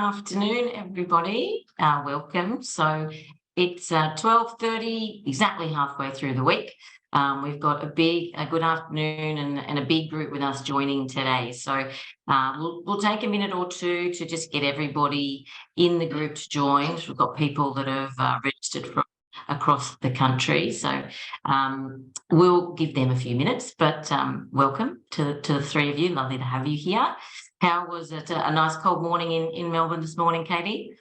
afternoon, everybody. Welcome. So it's 12:30, exactly halfway through the week. We've got a good afternoon and a big group with us joining today. So we'll take a minute or two to just get everybody in the group to join. We've got people that have registered from across the country. So we'll give them a few minutes, but welcome to the three of you. Lovely to have you here. How was it? A nice cold morning in Melbourne this morning, Katie?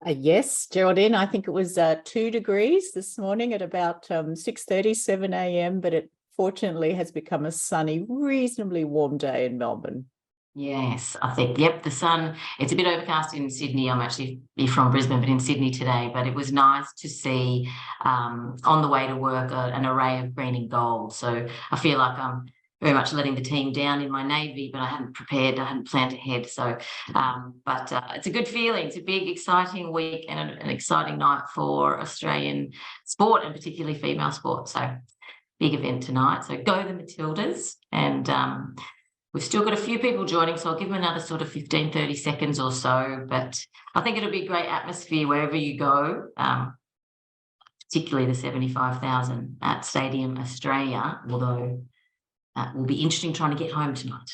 Yes, Geraldine, I think it was 2 degrees this morning at about 6:30, 7 a.m, but it fortunately has become a sunny, reasonably warm day in Melbourne. Yes, I think, yep, the sun, it's a bit overcast in Sydney. I'm actually from Brisbane, but in Sydney today, but it was nice to see on the way to work an array of green and gold. So I feel like I'm very much letting the team down in my Navy, but I hadn't planned ahead. So, but it's a good feeling. It's a big, exciting week and an exciting night for Australian sport and particularly female sport. So big event tonight. So go the Matildas. And we've still got a few people joining, so I'll give them another sort of 15, 30 seconds or so. But I think it'll be a great atmosphere wherever you go, particularly the 75,000 at Stadium Australia, although it will be interesting trying to get home tonight.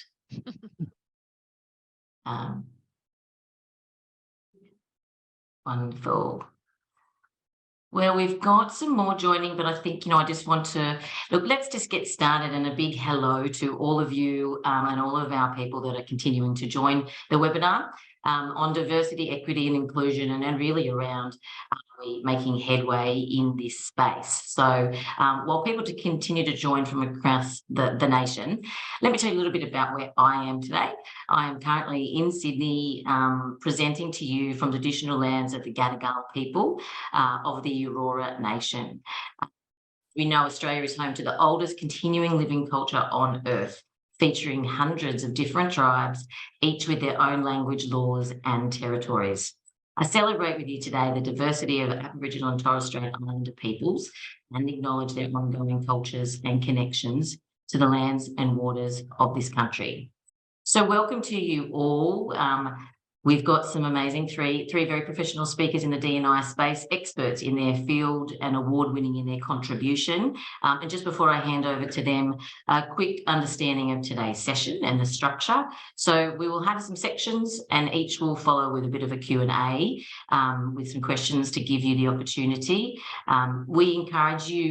Wonderful. Well, we've got some more joining, but I think, I just want to, look, let's just get started, and a big hello to all of you and all of our people that are continuing to join the webinar on diversity, equity and inclusion, and really around making headway in this space. So while people continue to join from across the nation, let me tell you a little bit about where I am today. I am currently in Sydney presenting to you from the traditional lands of the Gadigal people of the Eora Nation. We know Australia is home to the oldest continuing living culture on Earth, featuring hundreds of different tribes, each with their own language, laws and territories. I celebrate with you today the diversity of Aboriginal and Torres Strait Islander peoples and acknowledge their ongoing cultures and connections to the lands and waters of this country. So welcome to you all. We've got some amazing three very professional speakers in the D&I space, experts in their field and award-winning in their contribution. And just before I hand over to them, a quick understanding of today's session and the structure. So we will have some sections and each will follow with a bit of a Q&A with some questions to give you the opportunity. We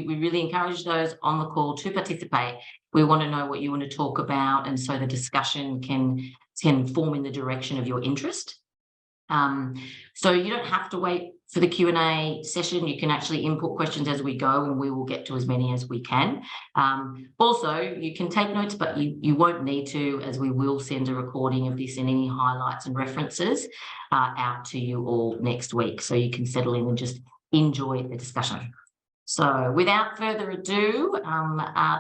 really encourage those on the call to participate. We want to know what you want to talk about, and so the discussion can form in the direction of your interest. So you don't have to wait for the Q&A session. You can actually input questions as we go, and we will get to as many as we can. Also, you can take notes, but you won't need to, as we will send a recording of this and any highlights and references out to you all next week, so you can settle in and just enjoy the discussion. So without further ado,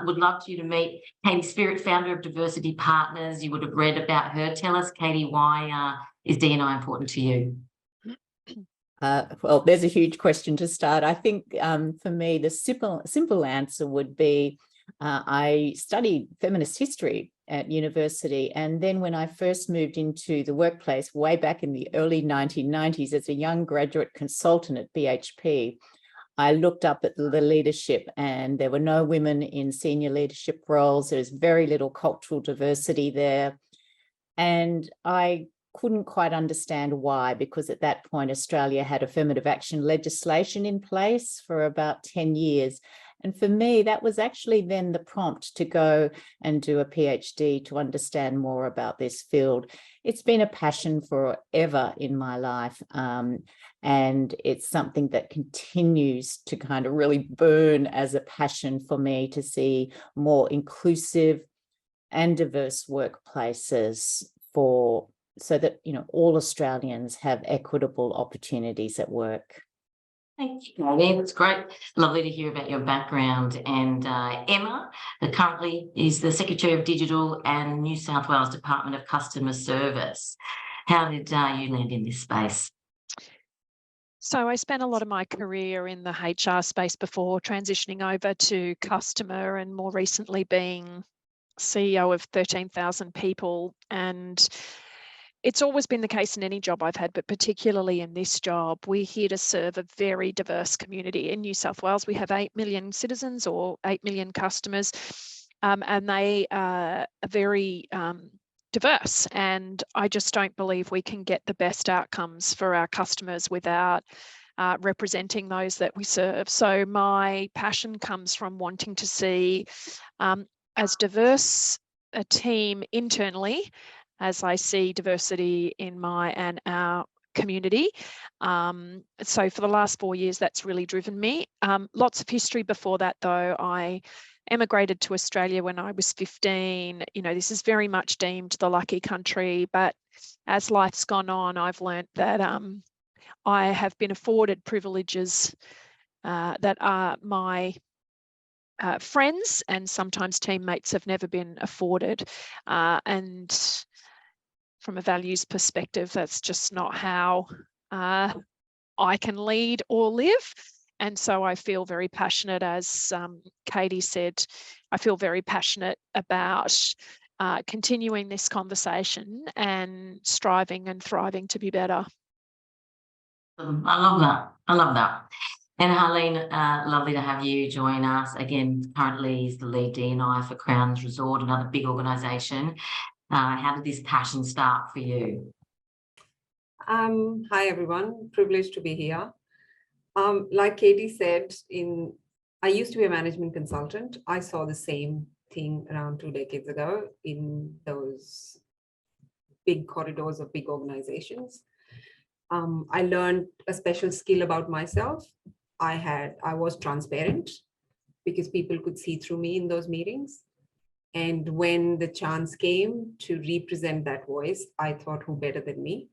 would love you to meet Katie Spearritt, founder of Diversity Partners. You would have read about her. Tell us, Katie, why is D&I important to you? Well, there's a huge question to start. I think for me, the simple answer would be I studied feminist history at university, and then when I first moved into the workplace way back in the early 1990s as a young graduate consultant at BHP, I looked up at the leadership, and there were no women in senior leadership roles. There's very little cultural diversity there. And I couldn't quite understand why, because at that point, Australia had affirmative action legislation in place for about 10 years. And for me, that was actually then the prompt to go and do a PhD to understand more about this field. It's been a passion forever in my life. And it's something that continues to kind of really burn as a passion for me to see more inclusive and diverse workplaces so that, all Australians have equitable opportunities at work. Thank you, Katie. That's great. Lovely to hear about your background. And Emma, currently is the Secretary of Digital and New South Wales Department of Customer Service. How did you land in this space? So I spent a lot of my career in the HR space before transitioning over to customer, and more recently being CEO of 13,000 people. And it's always been the case in any job I've had, but particularly in this job, we're here to serve a very diverse community. In New South Wales, we have 8 million citizens or 8 million customers, and they are very diverse. And I just don't believe we can get the best outcomes for our customers without representing those that we serve. So my passion comes from wanting to see as diverse a team internally as I see diversity in my and our community. So for the last 4 years, that's really driven me. Lots of history before that, though. I emigrated to Australia when I was 15. You know, this is very much deemed the lucky country, but as life's gone on, I've learnt that I have been afforded privileges that are my friends and sometimes teammates have never been afforded. And from a values perspective, that's just not how I can lead or live. And so I feel very passionate, as Katie said, I feel very passionate about continuing this conversation and striving and thriving to be better. I love that. I love that. And Harleen, lovely to have you join us. Again, currently is the lead DE&I for Crowns Resort, another big organisation. How did this passion start for you? Hi, everyone. Privileged to be here. Like Katie said, I used to be a management consultant. I saw the same thing around 2 decades ago in those big corridors of big organizations. I learned a special skill about myself. I was transparent because people could see through me in those meetings. And when the chance came to represent that voice, I thought, who better than me?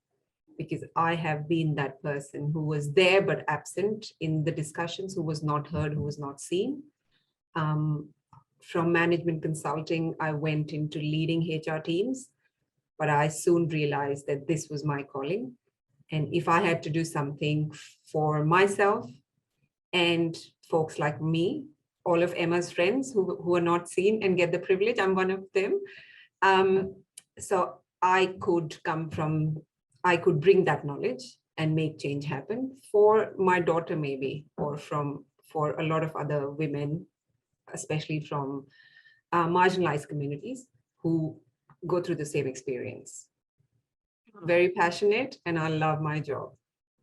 Because I have been that person who was there but absent in the discussions, who was not heard, who was not seen. From management consulting, I went into leading HR teams, but I soon realized that this was my calling. And if I had to do something for myself and folks like me, all of Emma's friends who are not seen and get the privilege, I'm one of them. So I could bring that knowledge and make change happen for my daughter, maybe, or for a lot of other women, especially from marginalized communities who go through the same experience. Very passionate, and I love my job.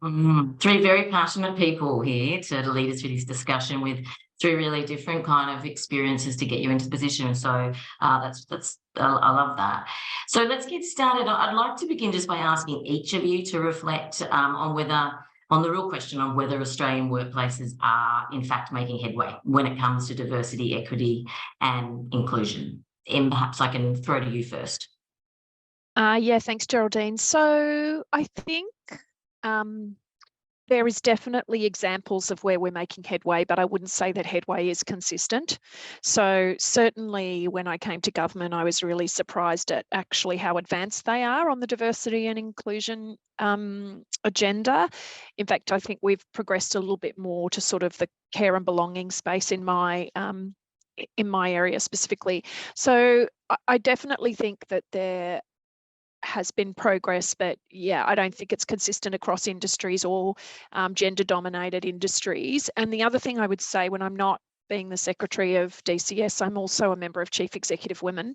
Three very passionate people here to lead us through this discussion with three really different kind of experiences to get you into the position. So I love that. So let's get started. I'd like to begin just by asking each of you to reflect on the real question of whether Australian workplaces are in fact making headway when it comes to diversity, equity and inclusion. Em, perhaps I can throw to you first. Yeah, thanks, Geraldine. So I think there is definitely examples of where we're making headway, but I wouldn't say that headway is consistent. So certainly when I came to government, I was really surprised at actually how advanced they are on the diversity and inclusion agenda. In fact, I think we've progressed a little bit more to sort of the care and belonging space in my area specifically. So I definitely think that there has been progress, but yeah, I don't think it's consistent across industries or gender dominated industries. And the other thing I would say, when I'm not being the secretary of DCS, I'm also a member of Chief Executive Women.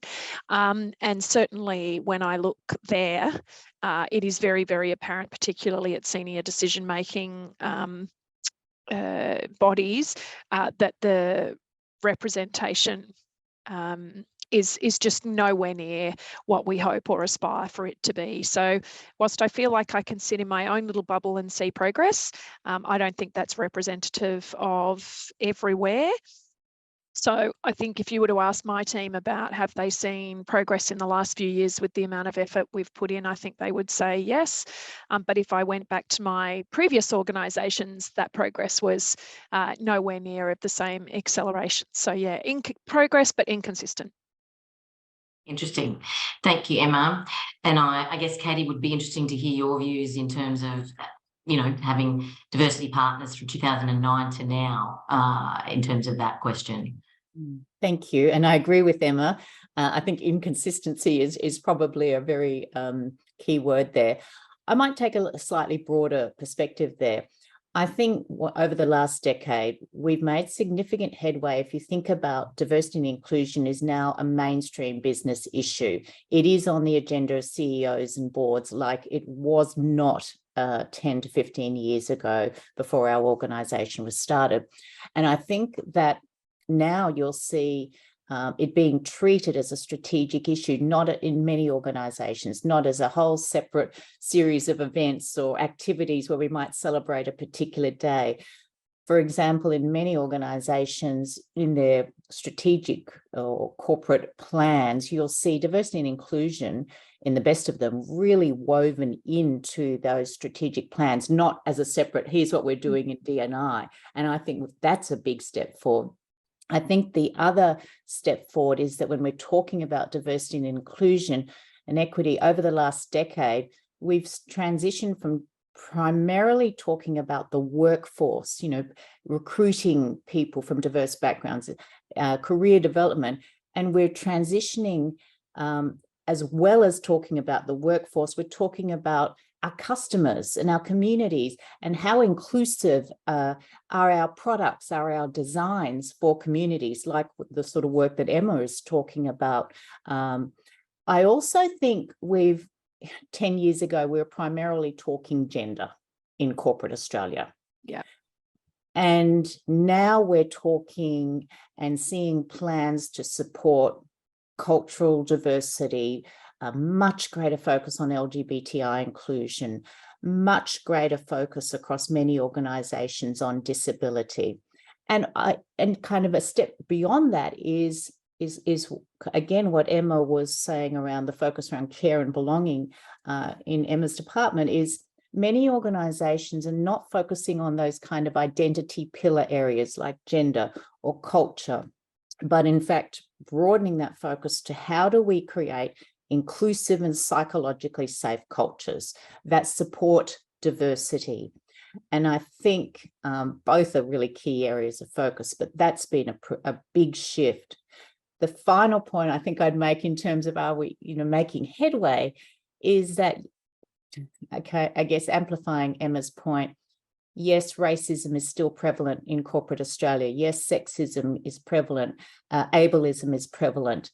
And certainly when I look there, it is very, very apparent, particularly at senior decision-making bodies, that the representation is just nowhere near what we hope or aspire for it to be. So whilst I feel like I can sit in my own little bubble and see progress, I don't think that's representative of everywhere. So I think if you were to ask my team about have they seen progress in the last few years with the amount of effort we've put in, I think they would say yes. But if I went back to my previous organisations, that progress was nowhere near of the same acceleration. So yeah, progress, but inconsistent. Interesting. Thank you, Emma. And I guess, Katie, would be interesting to hear your views in terms of, you know, having diversity partners from 2009 to now in terms of that question. Thank you. And I agree with Emma. I think inconsistency is probably a very key word there. I might take a slightly broader perspective there. I think over the last decade, we've made significant headway. If you think about diversity and inclusion is now a mainstream business issue. It is on the agenda of CEOs and boards like it was not 10 to 15 years ago before our organisation was started. And I think that now you'll see it being treated as a strategic issue, not in many organisations, not as a whole separate series of events or activities where we might celebrate a particular day. For example, in many organisations, in their strategic or corporate plans, you'll see diversity and inclusion, in the best of them, really woven into those strategic plans, not as a separate, here's what we're doing in DE&I. And I think that's a big step forward. I think the other step forward is that when we're talking about diversity and inclusion and equity over the last decade, we've transitioned from primarily talking about the workforce, recruiting people from diverse backgrounds, career development, and we're transitioning as well as talking about the workforce, we're talking about our customers and our communities and how inclusive are our products, are our designs for communities, like the sort of work that Emma is talking about. I also think 10 years ago, we were primarily talking gender in corporate Australia. Yeah. And now we're talking and seeing plans to support cultural diversity, a much greater focus on LGBTI inclusion, much greater focus across many organisations on disability. And kind of a step beyond that is again what Emma was saying around the focus around care and belonging in Emma's department is many organisations are not focusing on those kind of identity pillar areas like gender or culture, but in fact broadening that focus to how do we create inclusive and psychologically safe cultures that support diversity. And I think both are really key areas of focus, but that's been a big shift. The final point I think I'd make in terms of are we, making headway is that, okay, I guess amplifying Emma's point, yes, racism is still prevalent in corporate Australia. Yes, sexism is prevalent. Ableism is prevalent.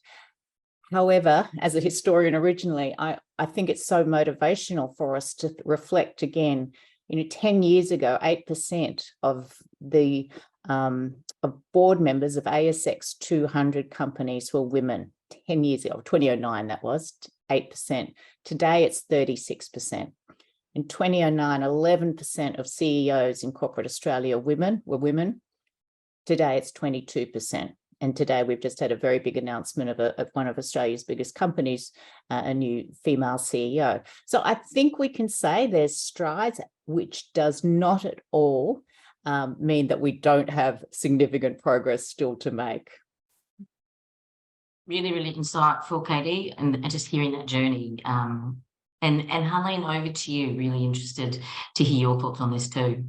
However, as a historian originally, I think it's so motivational for us to reflect again. 10 years ago, 8% of the of board members of ASX 200 companies were women. 10 years ago, 2009, that was 8%. Today, it's 36%. In 2009, 11% of CEOs in corporate Australia were women. Today, it's 22%. And today we've just had a very big announcement of one of Australia's biggest companies, a new female CEO. So I think we can say there's strides, which does not at all mean that we don't have significant progress still to make. Really, really insightful, Katie, and just hearing that journey. And Harleen, over to you. Really interested to hear your thoughts on this too.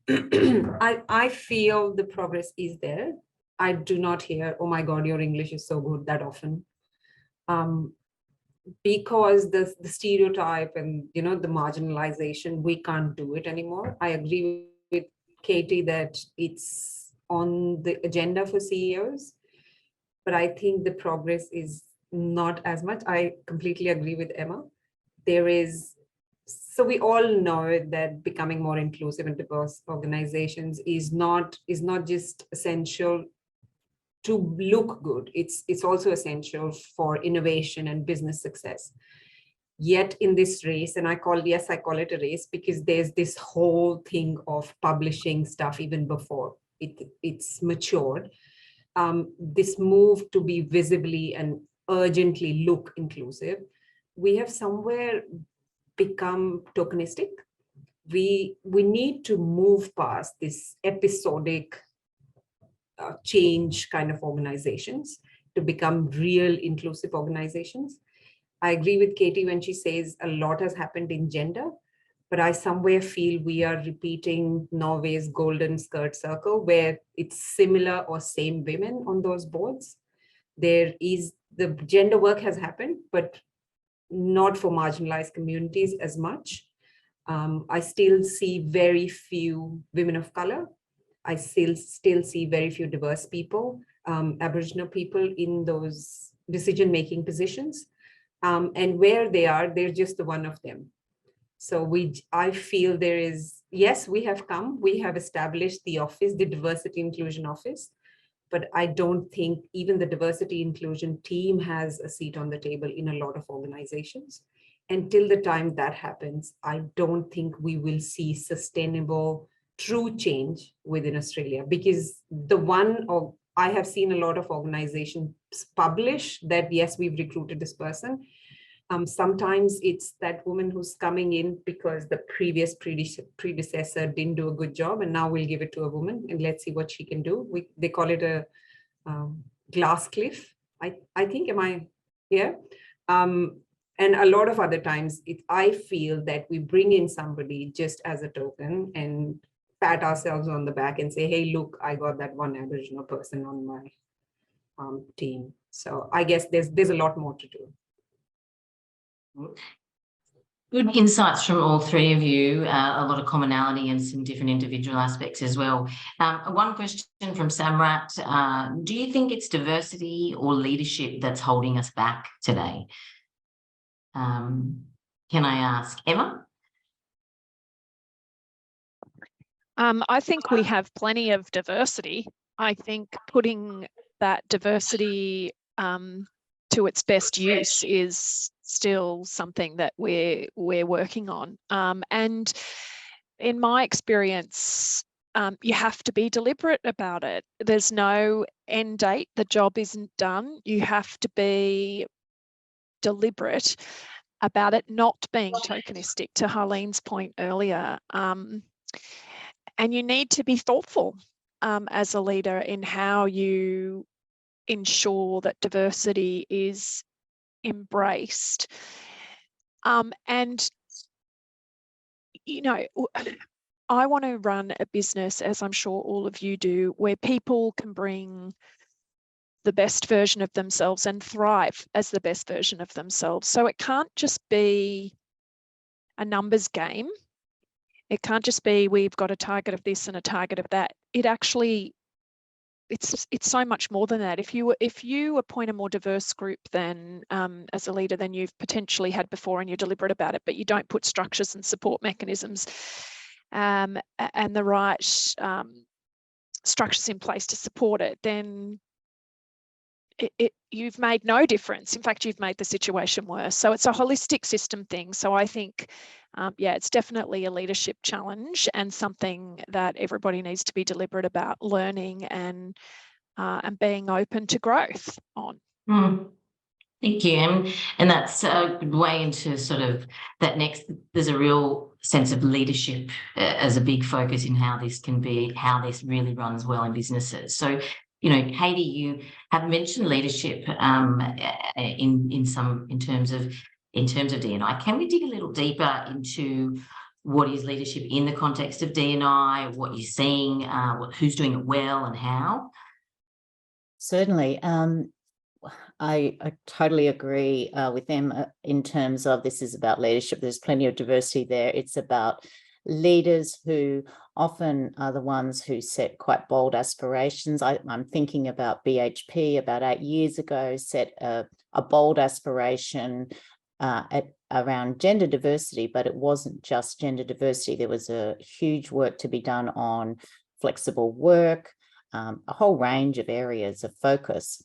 I feel the progress is there. I do not hear, oh my God, your English is so good that often. Because the stereotype and, the marginalization, we can't do it anymore. I agree with Katie that it's on the agenda for CEOs, but I think the progress is not as much. I completely agree with Emma. So we all know that becoming more inclusive and diverse organizations is not just essential to look good. It's also essential for innovation and business success. Yet in this race, and I call it a race because there's this whole thing of publishing stuff even before it's matured. This move to be visibly and urgently look inclusive, we have somewhere become tokenistic. We need to move past this episodic change kind of organizations to become real inclusive organizations. I agree with Katie when she says a lot has happened in gender, but I somewhere feel we are repeating Norway's golden skirt circle where it's similar or same women on those boards. The gender work has happened, but not for marginalized communities as much. I still see very few women of color. I still see very few diverse people, Aboriginal people in those decision-making positions. And where they are, they're just the one of them. So I feel there is, yes, we have established the office, the diversity inclusion office, but I don't think even the diversity inclusion team has a seat on the table in a lot of organizations. Until the time that happens, I don't think we will see sustainable, true change within Australia, because I have seen a lot of organizations publish that, yes, we've recruited this person. Sometimes it's that woman who's coming in because the previous predecessor didn't do a good job, and now we'll give it to a woman and let's see what she can do. They call it a glass cliff. I think, am I here? And a lot of other times, I feel that we bring in somebody just as a token and pat ourselves on the back and say, hey, look, I got that one Aboriginal person on my team. So I guess there's a lot more to do. Good insights from all three of you, a lot of commonality and some different individual aspects as well. One question from Samrat, do you think it's diversity or leadership that's holding us back today? Can I ask Emma? I think we have plenty of diversity. I think putting that diversity to its best use is still something that we're working on. And in my experience, you have to be deliberate about it. There's no end date. The job isn't done. You have to be deliberate about it not being tokenistic, to Harleen's point earlier. And you need to be thoughtful as a leader in how you ensure that diversity is embraced. And, you know, I want to run a business, as I'm sure all of you do, where people can bring the best version of themselves and thrive as the best version of themselves. So it can't just be a numbers game. It can't just be we've got a target of this and a target of that. It actually, it's so much more than that. If you appoint a more diverse group than as a leader than you've potentially had before, and you're deliberate about it, but you don't put structures and support mechanisms and the right structures in place to support it, then you've made no difference. In fact, you've made the situation worse. So it's a holistic system thing. So I think, yeah, it's definitely a leadership challenge and something that everybody needs to be deliberate about learning and being open to growth on. Thank you. And that's a good way into sort of that next, there's a real sense of leadership as a big focus in how this can be, how this really runs well in businesses. So, you know, Katie, you have mentioned leadership in terms of DE&I. Can we dig a little deeper into what is leadership in the context of DE&I, what you're seeing, who's doing it well and how? Certainly. I totally agree with them in terms of this is about leadership. There's plenty of diversity there. It's about leaders who often are the ones who set quite bold aspirations. I'm thinking about BHP about 8 years ago, set a bold aspiration around gender diversity, but it wasn't just gender diversity. There was a huge work to be done on flexible work, a whole range of areas of focus.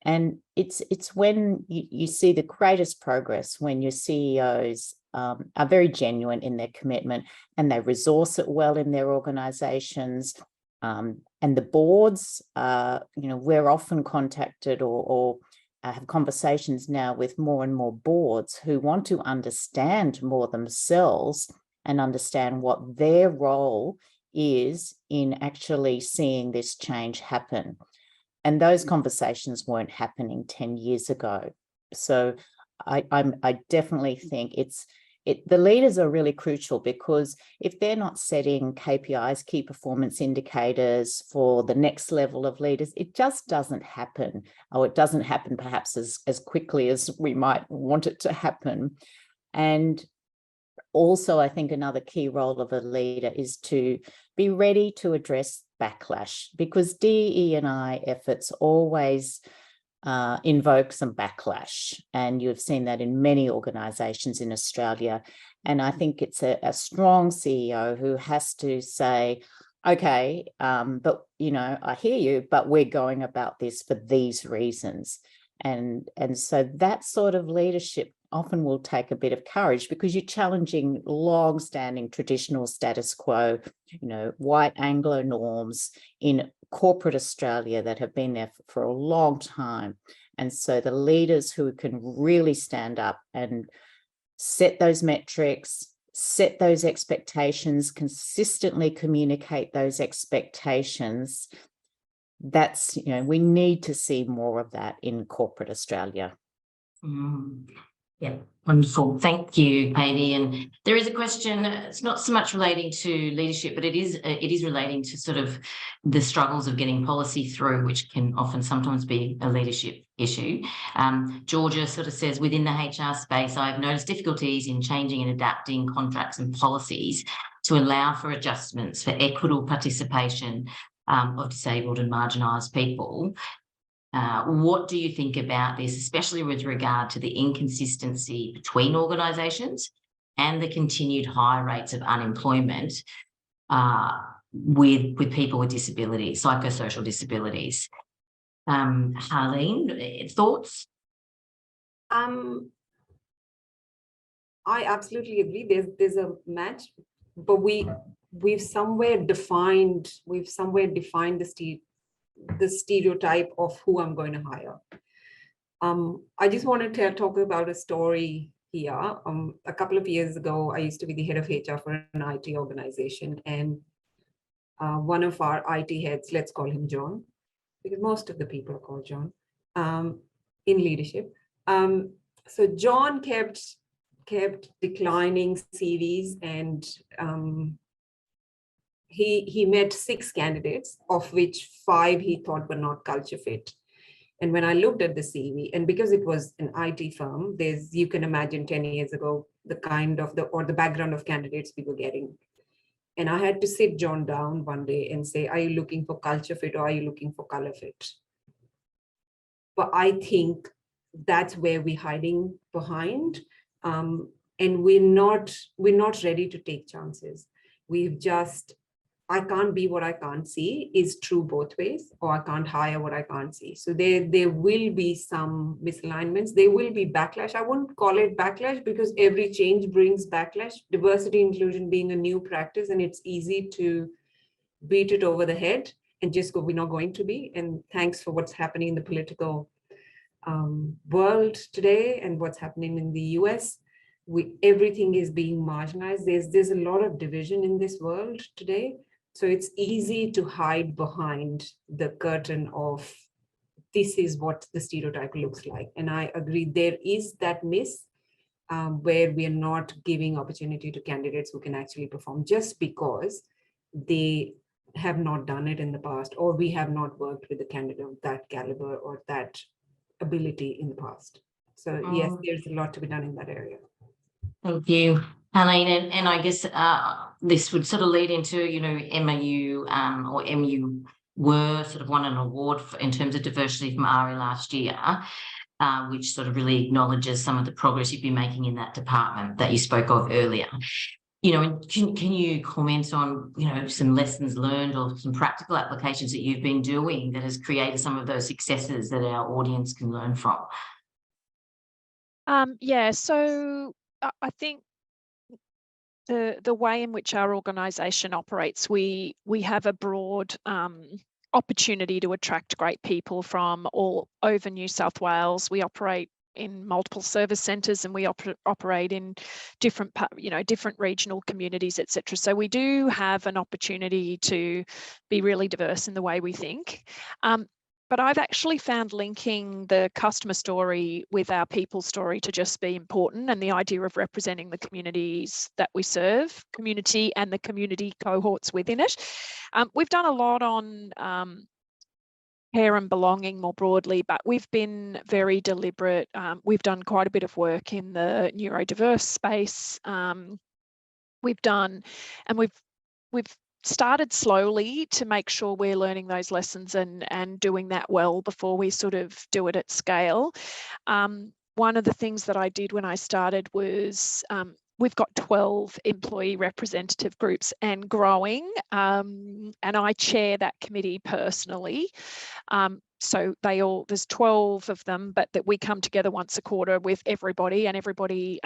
And it's when you see the greatest progress when your CEOs are very genuine in their commitment and they resource it well in their organizations. And the boards, you know, we're often contacted or have conversations now with more and more boards who want to understand more themselves and understand what their role is in actually seeing this change happen. And those conversations weren't happening 10 years ago. So I definitely think it's the leaders are really crucial, because if they're not setting KPIs, key performance indicators, for the next level of leaders, it just doesn't happen, or it doesn't happen perhaps as quickly as we might want it to happen. And also, I think another key role of a leader is to be ready to address backlash, because DE&I efforts always invoke some backlash, and you've seen that in many organisations in Australia. And I think it's a strong CEO who has to say, okay, but I hear you, but we're going about this for these reasons. And so that sort of leadership often will take a bit of courage, because you're challenging long-standing traditional status quo, white Anglo norms in corporate Australia that have been there for a long time. And so the leaders who can really stand up and set those metrics, set those expectations, consistently communicate those expectations, that's, we need to see more of that in corporate Australia. Yeah, wonderful. Thank you, Katie. And there is a question, it's not so much relating to leadership, but it is relating to sort of the struggles of getting policy through, which can often sometimes be a leadership issue. Georgia sort of says, within the HR space, I've noticed difficulties in changing and adapting contracts and policies to allow for adjustments for equitable participation of disabled and marginalised people. What do you think about this, especially with regard to the inconsistency between organisations and the continued high rates of unemployment with people with disabilities, psychosocial disabilities? Harleen, thoughts? I absolutely agree. There's a match, but we've somewhere defined the stereotype of who I'm going to hire. I just want to talk about a story here. A couple of years ago, I used to be the head of HR for an IT organization, and one of our IT heads, let's call him John, because most of the people are called John in leadership. So John kept declining CVs, and he met 6 candidates, of which 5 he thought were not culture fit. And when I looked at the CV, and because it was an IT firm, you can imagine 10 years ago, the background of candidates we were getting. And I had to sit John down one day and say, are you looking for culture fit, or are you looking for color fit? But I think that's where we're hiding behind. And we're not ready to take chances. I can't be what I can't see is true both ways, or I can't hire what I can't see. So there will be some misalignments. There will be backlash. I wouldn't call it backlash, because every change brings backlash. Diversity inclusion being a new practice, and it's easy to beat it over the head and just go, we're not going to be. And thanks for what's happening in the political world today and what's happening in the US. Everything is being marginalized. There's a lot of division in this world today. So it's easy to hide behind the curtain of this is what the stereotype looks like. And I agree, there is that miss where we are not giving opportunity to candidates who can actually perform just because they have not done it in the past, or we have not worked with a candidate of that caliber or that ability in the past. So yes, there's a lot to be done in that area. Thank you, Harleen. And I guess this would sort of lead into, MU were sort of won an award in terms of diversity from AHRI last year, which sort of really acknowledges some of the progress you've been making in that department that you spoke of earlier. Can you comment on, some lessons learned or some practical applications that you've been doing that has created some of those successes that our audience can learn from? So I think the way in which our organisation operates, we have a broad opportunity to attract great people from all over New South Wales. We operate in multiple service centres, and we operate in different regional communities, etc. So we do have an opportunity to be really diverse in the way we think. But I've actually found linking the customer story with our people story to just be important, and the idea of representing the communities that we serve, community and the community cohorts within it. We've done a lot on care and belonging more broadly, but we've been very deliberate. We've done quite a bit of work in the neurodiverse space. We've started slowly to make sure we're learning those lessons and doing that well before we sort of do it at scale. One of the things that I did when I started was we've got 12 employee representative groups and growing, and I chair that committee personally. So there's 12 of them, but that we come together once a quarter with everybody, and everybody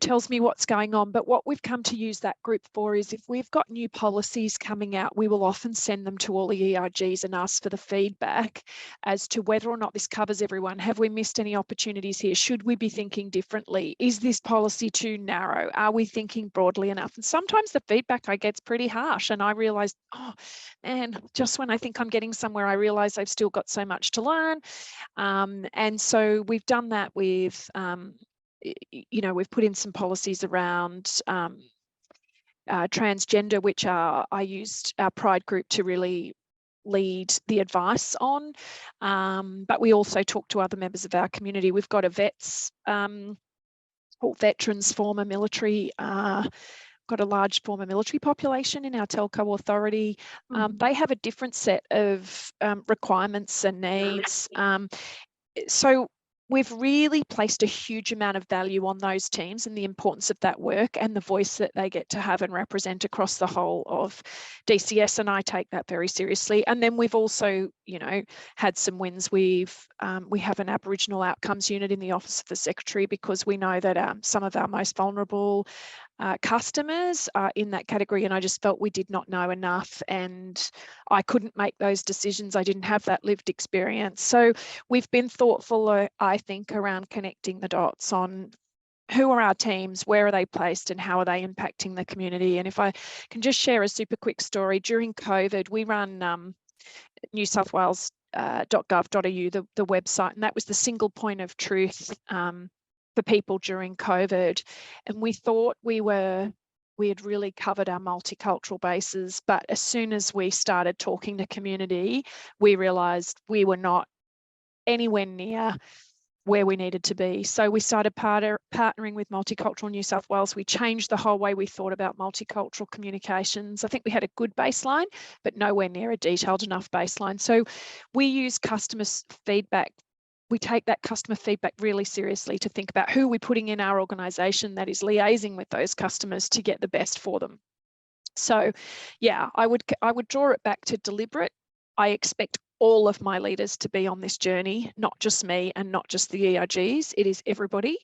tells me what's going on. But what we've come to use that group for is if we've got new policies coming out, we will often send them to all the ERGs and ask for the feedback as to whether or not this covers everyone. Have we missed any opportunities here? Should we be thinking differently? Is this policy too narrow? Are we thinking broadly enough? And sometimes the feedback I get is pretty harsh, and I realize, oh man, just when I think I'm getting somewhere, I realize I've still got so much to learn. And so we've done that with we've put in some policies around transgender, which I used our Pride group to really lead the advice on. But we also talk to other members of our community. We've got a vets, or veterans, former military, got a large former military population in our telco authority. They have a different set of requirements and needs. So we've really placed a huge amount of value on those teams and the importance of that work and the voice that they get to have and represent across the whole of DCS, and I take that very seriously. And then we've also, had some wins. We have an Aboriginal outcomes unit in the Office of the Secretary, because we know that some of our most vulnerable customers are in that category, and I just felt we did not know enough, and I couldn't make those decisions. I didn't have that lived experience. So we've been thoughtful, I think, around connecting the dots on who are our teams, where are they placed, and how are they impacting the community. And if I can just share a super quick story, during COVID, we run New South Wales .gov.au, the website, and that was the single point of truth for people during COVID. And we thought we had really covered our multicultural bases, but as soon as we started talking to community, we realised we were not anywhere near where we needed to be. So we started partnering with Multicultural New South Wales. We changed the whole way we thought about multicultural communications. I think we had a good baseline, but nowhere near a detailed enough baseline. So we use customer feedback. We take that customer feedback really seriously to think about who we're putting in our organisation that is liaising with those customers to get the best for them. So yeah, I would draw it back to deliberate. I expect all of my leaders to be on this journey, not just me and not just the ERGs. It is everybody.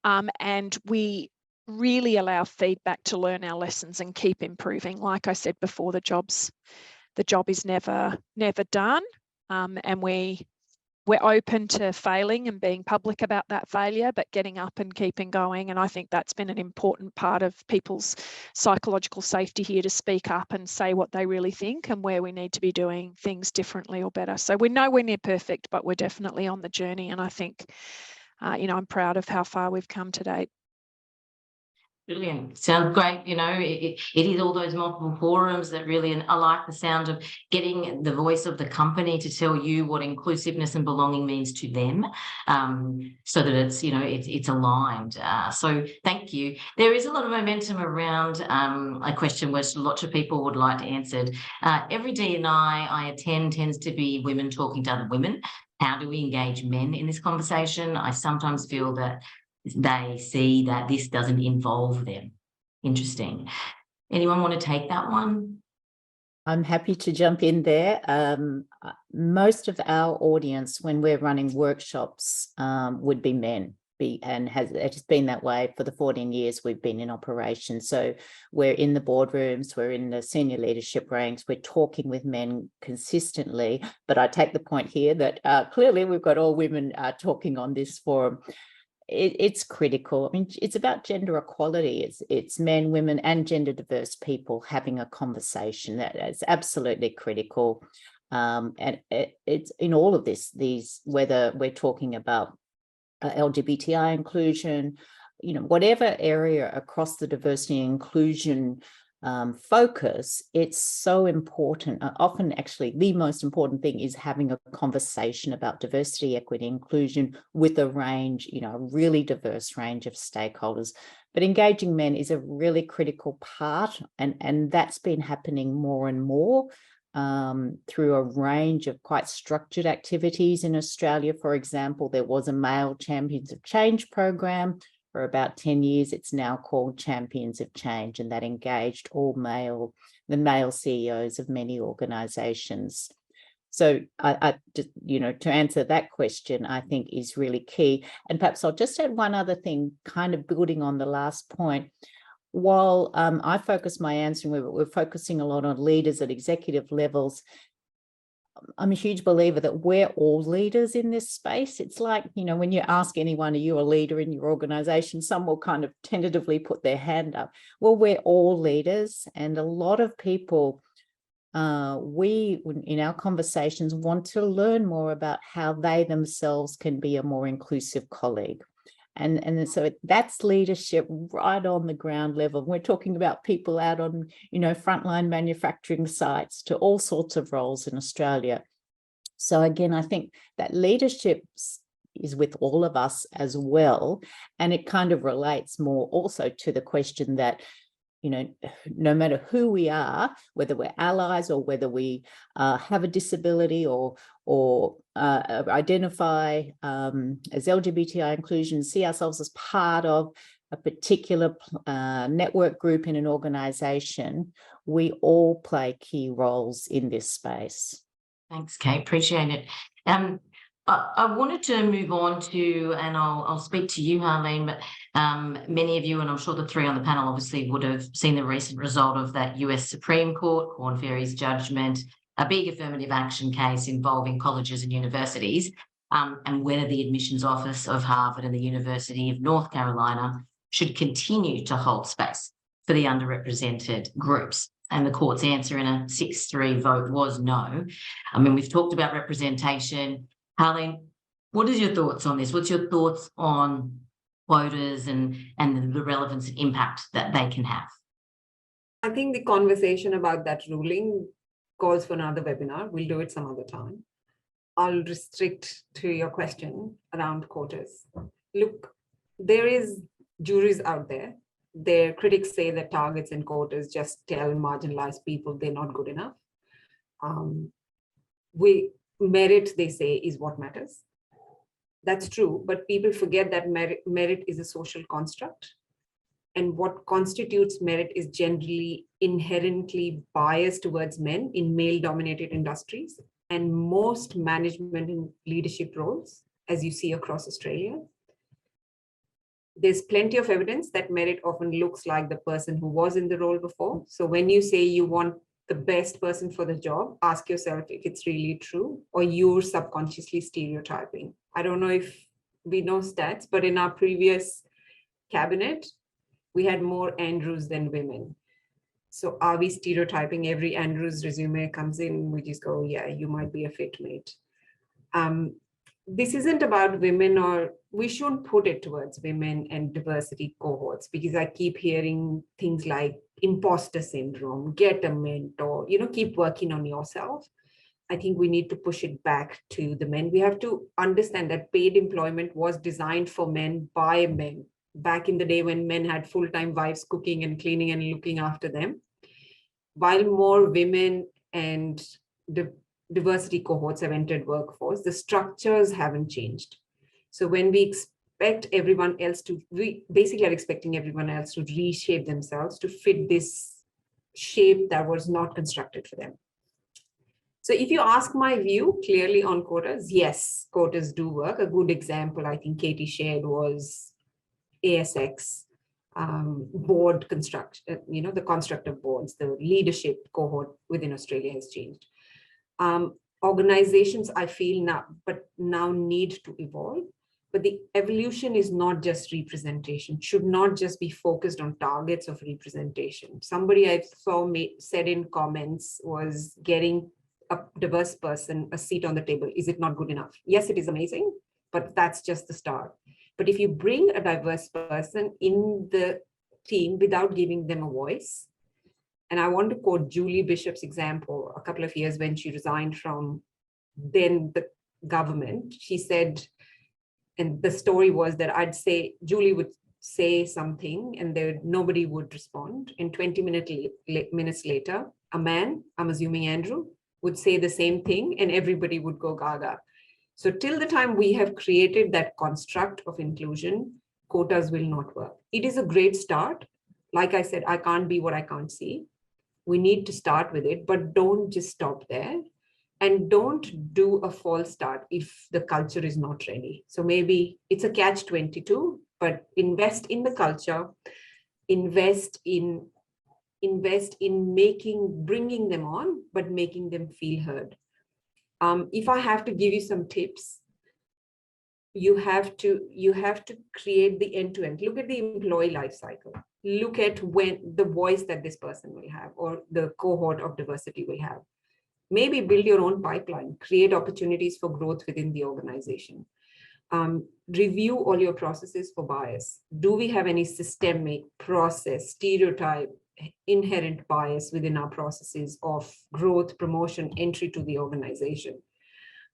And we really allow feedback to learn our lessons and keep improving. Like I said before, the job is never done. And we're open to failing and being public about that failure, but getting up and keeping going. And I think that's been an important part of people's psychological safety here, to speak up and say what they really think and where we need to be doing things differently or better. So we're nowhere near perfect, but we're definitely on the journey. And I think, I'm proud of how far we've come to date. Brilliant. Sounds great. It is all those multiple forums that really, and I like the sound of getting the voice of the company to tell you what inclusiveness and belonging means to them, so that it's, it's aligned. So thank you. There is a lot of momentum around a question which lots of people would like to answer. Every DE&I I attend tends to be women talking to other women. How do we engage men in this conversation? I sometimes feel that they see that this doesn't involve them. Interesting. Anyone want to take that one? I'm happy to jump in there. Most of our audience, when we're running workshops, would be men. It's been that way for the 14 years we've been in operation. So we're in the boardrooms, we're in the senior leadership ranks, we're talking with men consistently. But I take the point here that clearly we've got all women talking on this forum. It's critical. I mean, it's about gender equality. It's men, women, and gender diverse people having a conversation. That is absolutely critical. And it's in all of these, whether we're talking about LGBTI inclusion, whatever area across the diversity and inclusion focus, it's so important. Often, actually, the most important thing is having a conversation about diversity, equity, inclusion with a range, a really diverse range of stakeholders. But engaging men is a really critical part, and that's been happening more and more through a range of quite structured activities in Australia. For example, there was a Male Champions of Change program for about 10 years. It's now called Champions of Change, and that engaged the male CEOs of many organisations. So I just, to answer that question, I think is really key. And perhaps I'll just add one other thing, kind of building on the last point. While I focus my answer, we're focusing a lot on leaders at executive levels, I'm a huge believer that we're all leaders in this space. It's like, when you ask anyone, are you a leader in your organization? Some will kind of tentatively put their hand up. Well, we're all leaders, and a lot of people, we, in our conversations, want to learn more about how they themselves can be a more inclusive colleague. And so that's leadership right on the ground level. We're talking about people out on, frontline manufacturing sites to all sorts of roles in Australia. So again, I think that leadership is with all of us as well. And it kind of relates more also to the question that, no matter who we are, whether we're allies or whether we have a disability or identify as LGBTI inclusion, see ourselves as part of a particular network group in an organisation, we all play key roles in this space. Thanks, Kate. Appreciate it. I wanted to move on to, and I'll speak to you, Harleen, but many of you, and I'm sure the three on the panel obviously would have seen the recent result of that US Supreme Court, Korn Ferry's judgment, a big affirmative action case involving colleges and universities, and whether the admissions office of Harvard and the University of North Carolina should continue to hold space for the underrepresented groups. And the court's answer in a 6-3 vote was no. I mean, we've talked about representation. Harleen, what is your thoughts on this? What's your thoughts on quotas and the relevance and impact that they can have? I think the conversation about that ruling calls for another webinar. We'll do it some other time. I'll restrict to your question around quotas. Look, there is juries out there. Their critics say that targets and quotas just tell marginalized people they're not good enough. Merit, they say, is what matters. That's true, but people forget that merit is a social construct. And what constitutes merit is generally inherently biased towards men in male-dominated industries, and most management and leadership roles, as you see across Australia. There's plenty of evidence that merit often looks like the person who was in the role before. So when you say you want the best person for the job, ask yourself if it's really true or you're subconsciously stereotyping. I don't know if we know stats, but in our previous cabinet, we had more Andrews than women. So are we stereotyping? Every Andrews resume comes in, we just go, yeah, you might be a fit mate. This isn't about women, or we shouldn't put it towards women and diversity cohorts, because I keep hearing things like imposter syndrome, get a mentor, keep working on yourself. I think we need to push it back to the men. We have to understand that paid employment was designed for men by men back in the day when men had full-time wives cooking and cleaning and looking after them. While more women and diversity cohorts have entered workforce, the structures haven't changed. So when we expect everyone else to, we basically are expecting everyone else to reshape themselves to fit this shape that was not constructed for them. So if you ask my view clearly on quotas, yes, quotas do work. A good example I think Katie shared was ASX board construction, the construct of boards, the leadership cohort within Australia has changed. Organizations, I feel now need to evolve, but the evolution is not just representation, should not just be focused on targets of representation. Somebody I saw said in comments was getting a diverse person a seat on the table, is it not good enough? Yes, it is amazing, but that's just the start. But if you bring a diverse person in the team without giving them a voice, and I want to quote Julie Bishop's example a couple of years when she resigned from then the government, she said, and the story was that Julie would say something and nobody would respond. And 20 minutes later, a man, I'm assuming Andrew, would say the same thing and everybody would go gaga. So till the time we have created that construct of inclusion, quotas will not work. It is a great start. Like I said, I can't be what I can't see. We need to start with it, but don't just stop there. And don't do a false start if the culture is not ready. So maybe it's a catch-22, but invest in the culture, invest in bringing them on, but making them feel heard. If I have to give you some tips, you have to create the end-to-end. Look at the employee life cycle. Look at when the voice that this person will have or the cohort of diversity will have. Maybe build your own pipeline, create opportunities for growth within the organization. Review all your processes for bias. Do we have any systemic process, stereotype, inherent bias within our processes of growth, promotion, entry to the organization?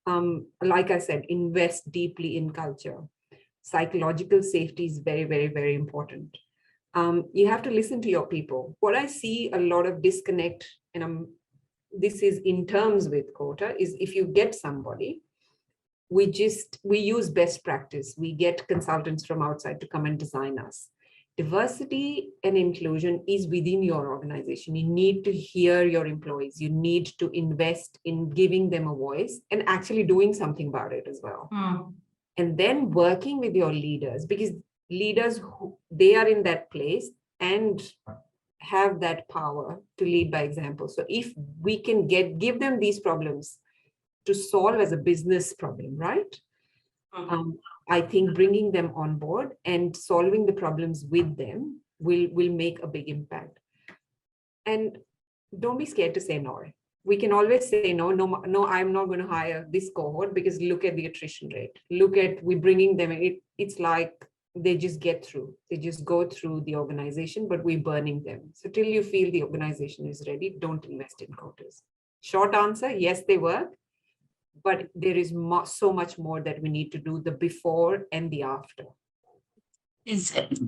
Like I said, invest deeply in culture. Psychological safety is very, very, very important. You have to listen to your people. What I see a lot of disconnect, and this is in terms with quota, is if you get somebody, we use best practice. We get consultants from outside to come and design us. Diversity and inclusion is within your organization. You need to hear your employees. You need to invest in giving them a voice and actually doing something about it as well. And then working with your leaders, because leaders, they are in that place and have that power to lead by example. So if we can give them these problems to solve as a business problem, right? I think bringing them on board and solving the problems with them will make a big impact. And don't be scared to say no. We can always say no, I'm not going to hire this cohort because look at the attrition rate. Look at, we're bringing them, it's like they just get through. They just go through the organization, but we're burning them. So till you feel the organization is ready, don't invest in quotas. Short answer, yes, they work, but there is so much more that we need to do, the before and the after.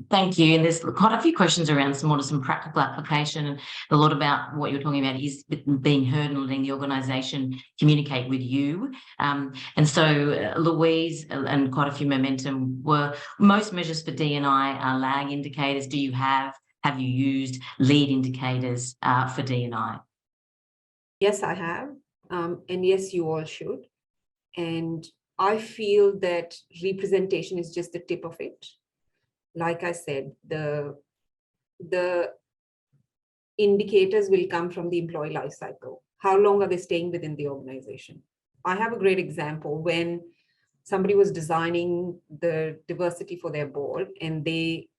Thank you. And there's quite a few questions around some practical application, and a lot about what you're talking about is being heard and letting the organisation communicate with you. And so Louise and quite a few momentum were most measures for DE&I are lag indicators. Have you used lead indicators for DE&I? Yes, I have. And yes, you all should. And I feel that representation is just the tip of it. Like I said, the indicators will come from the employee life cycle. How long are they staying within the organization? I have a great example when somebody was designing the diversity for their board, and the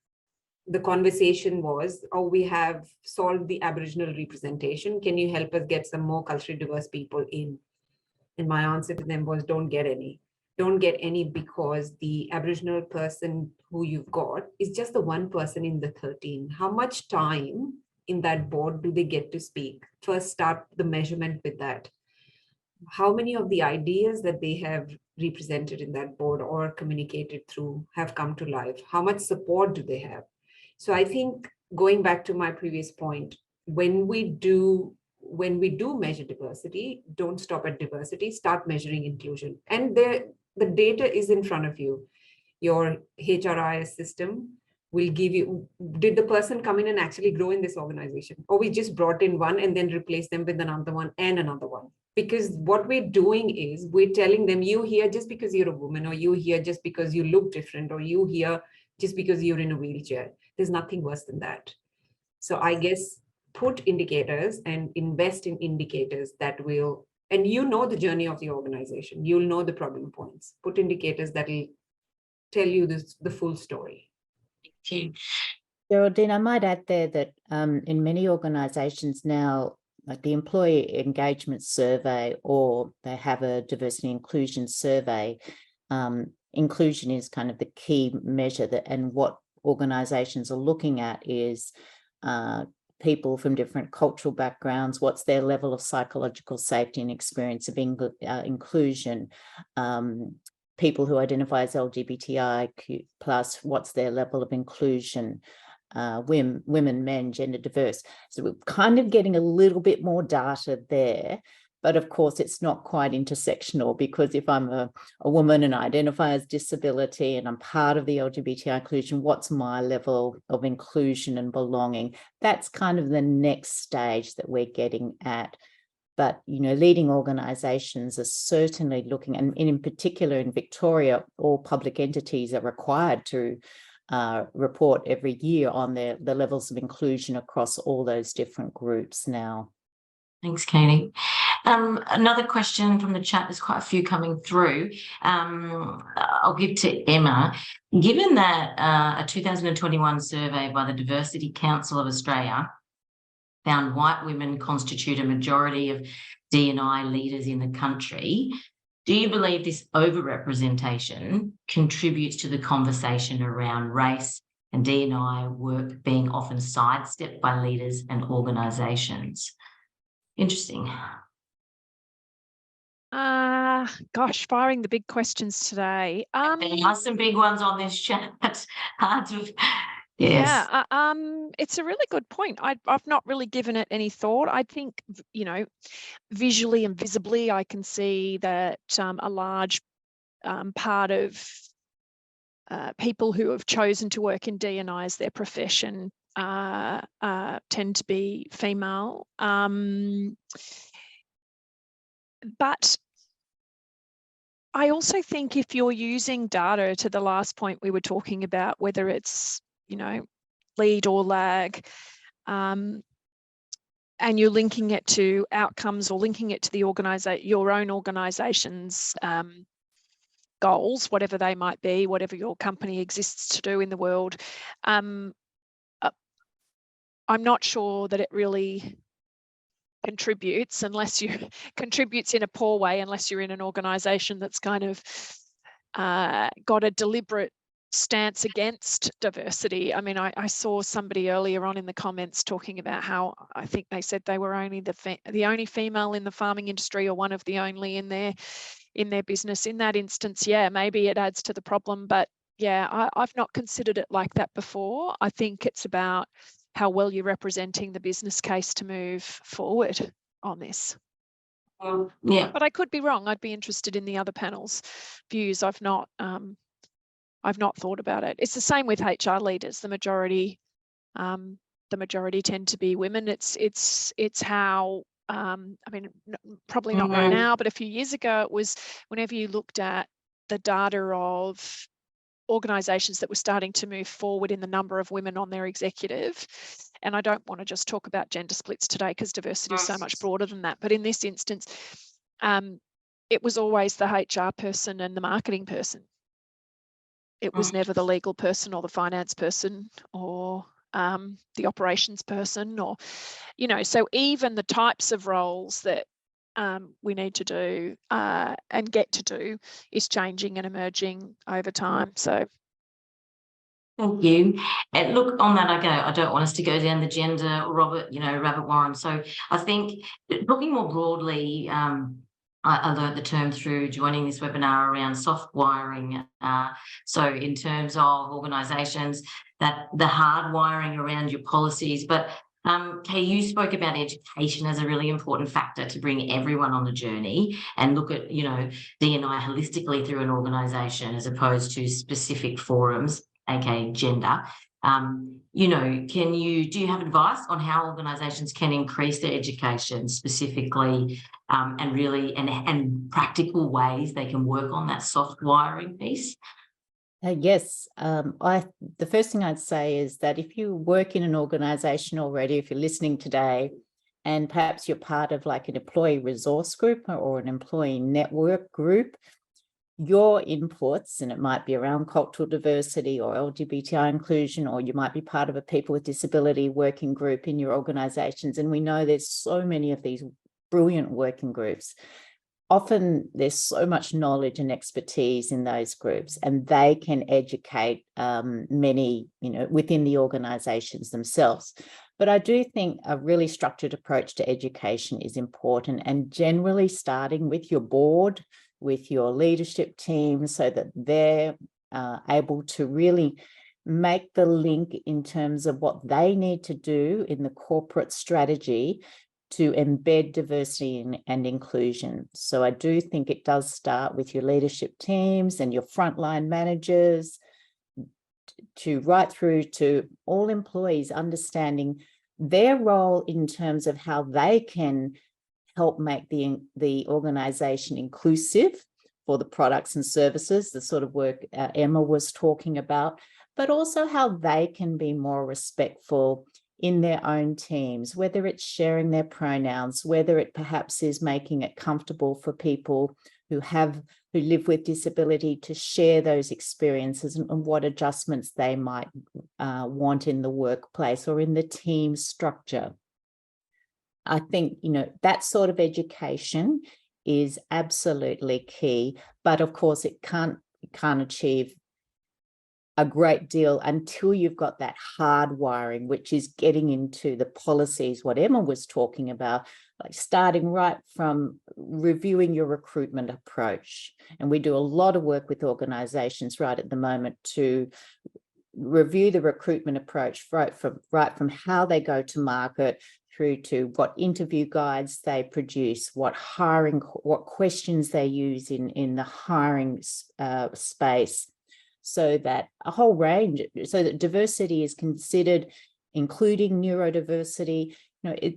conversation was, oh, we have solved the Aboriginal representation. Can you help us get some more culturally diverse people in? And my answer to them was, don't get any. Don't get any because the Aboriginal person who you've got is just the one person in the 13. How much time in that board do they get to speak? First, start the measurement with that. How many of the ideas that they have represented in that board or communicated through have come to life? How much support do they have? So I think going back to my previous point, when we do measure diversity, don't stop at diversity, start measuring inclusion. And the data is in front of you. Your HRI system will give you, did the person come in and actually grow in this organization? Or we just brought in one and then replaced them with another one and another one. Because what we're doing is we're telling them, you here just because you're a woman, or you here just because you look different, or you here just because you're in a wheelchair. There's nothing worse than that. So I guess put indicators and invest in indicators that will, and you know the journey of the organization, you'll know the problem points. Put indicators that will tell you the full story. Thank you. Geraldine, I might add there that in many organisations now, like the employee engagement survey, or they have a diversity inclusion survey, inclusion is kind of the key measure that, and what organizations are looking at is people from different cultural backgrounds, what's their level of psychological safety and experience of inclusion, people who identify as LGBTIQ+, what's their level of inclusion, women, men, gender diverse. So we're kind of getting a little bit more data there. But of course, it's not quite intersectional, because if I'm a woman and I identify as disability and I'm part of the LGBTI inclusion, what's my level of inclusion and belonging? That's kind of the next stage that we're getting at. But, you know, leading organisations are certainly looking, and in particular in Victoria, all public entities are required to report every year on the levels of inclusion across all those different groups now. Thanks, Katie. Another question from the chat, there's quite a few coming through. I'll give to Emma. Given that a 2021 survey by the Diversity Council of Australia found white women constitute a majority of DE&I leaders in the country, do you believe this overrepresentation contributes to the conversation around race and DE&I work being often sidestepped by leaders and organisations? Interesting. Gosh, firing the big questions today. There are some big ones on this chat. Hard to, yes. Yeah, it's a really good point. I've not really given it any thought. I think, you know, visually and visibly, I can see that a large part of people who have chosen to work in D&I as their profession tend to be female. But I also think if you're using data, to the last point we were talking about, whether it's, you know, lead or lag, and you're linking it to outcomes or linking it to the your own organization's goals, whatever they might be, whatever your company exists to do in the world, I'm not sure that it really contributes, unless you contributes in a poor way, unless you're in an organization that's kind of got a deliberate stance against diversity. I mean, I saw somebody earlier on in the comments talking about how I think they said they were only the only female in the farming industry, or one of the only in their business. In that instance, yeah, maybe it adds to the problem, but yeah, I've not considered it like that before. I think it's about how well you're representing the business case to move forward on this. Yeah, but I could be wrong. I'd be interested in the other panel's views. I've not thought about it. It's the same with HR leaders. The majority tend to be women. It's how I mean, probably not right now, but a few years ago, it was whenever you looked at the data of organisations that were starting to move forward in the number of women on their executive. And I don't want to just talk about gender splits today, because diversity is so much broader than that. But in this instance, it was always the HR person and the marketing person. It was never the legal person or the finance person or the operations person, or, you know, so even the types of roles that we need to do and get to do is changing and emerging over time. So thank you. And look, on that, I don't want us to go down the gender rabbit warren. So I think, talking more broadly, I learned the term through joining this webinar around soft wiring. So in terms of organisations, that the hard wiring around your policies, but Kay, you spoke about education as a really important factor to bring everyone on the journey and look at, you know, D&I holistically through an organisation as opposed to specific forums, aka gender. You know, do you have advice on how organisations can increase their education specifically, and really and practical ways they can work on that soft wiring piece? Yes, the first thing I'd say is that if you work in an organisation already, if you're listening today, and perhaps you're part of like an employee resource group or an employee network group, your inputs, and it might be around cultural diversity or LGBTI inclusion, or you might be part of a people with disability working group in your organizations. And we know there's so many of these brilliant working groups. Often there's so much knowledge and expertise in those groups, and they can educate many, within the organizations themselves. But I do think a really structured approach to education is important, and generally starting with your board, with your leadership team, so that they're able to really make the link in terms of what they need to do in the corporate strategy to embed diversity and inclusion. So I do think it does start with your leadership teams and your frontline managers, to right through to all employees understanding their role in terms of how they can help make the organization inclusive for the products and services, the sort of work Emma was talking about, but also how they can be more respectful in their own teams, whether it's sharing their pronouns, whether it perhaps is making it comfortable for people who live with disability to share those experiences and what adjustments they might want in the workplace or in the team structure. I think, that sort of education is absolutely key, but of course it can't achieve a great deal until you've got that hard wiring, which is getting into the policies, what Emma was talking about, like starting right from reviewing your recruitment approach. And we do a lot of work with organizations right at the moment to review the recruitment approach right from how they go to market through to what interview guides they produce, what questions they use in the hiring space, so that a whole range, so that diversity is considered, including neurodiversity.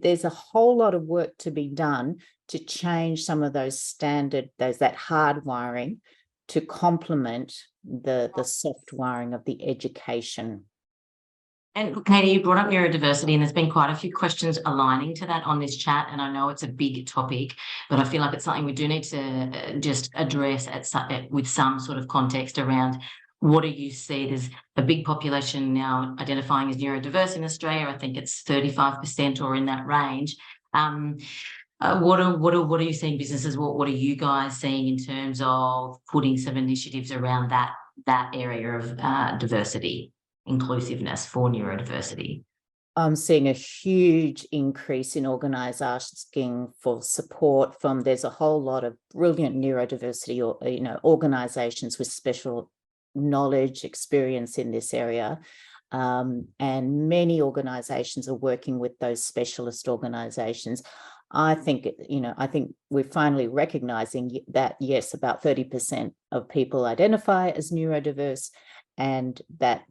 There's a whole lot of work to be done to change some of those that hard wiring to complement the soft wiring of the education. And Katie, you brought up neurodiversity, and there's been quite a few questions aligning to that on this chat. And I know it's a big topic, but I feel like it's something we do need to just address with some sort of context around what do you see? There's a big population now identifying as neurodiverse in Australia. I think it's 35% or in that range. What are you seeing businesses? What are you guys seeing in terms of putting some initiatives around that area of diversity, inclusiveness for neurodiversity? I'm seeing a huge increase in organisers asking for support there's a whole lot of brilliant neurodiversity or organisations with special knowledge, experience in this area. And many organisations are working with those specialist organisations. I think we're finally recognising that, yes, about 30% of people identify as neurodiverse, and that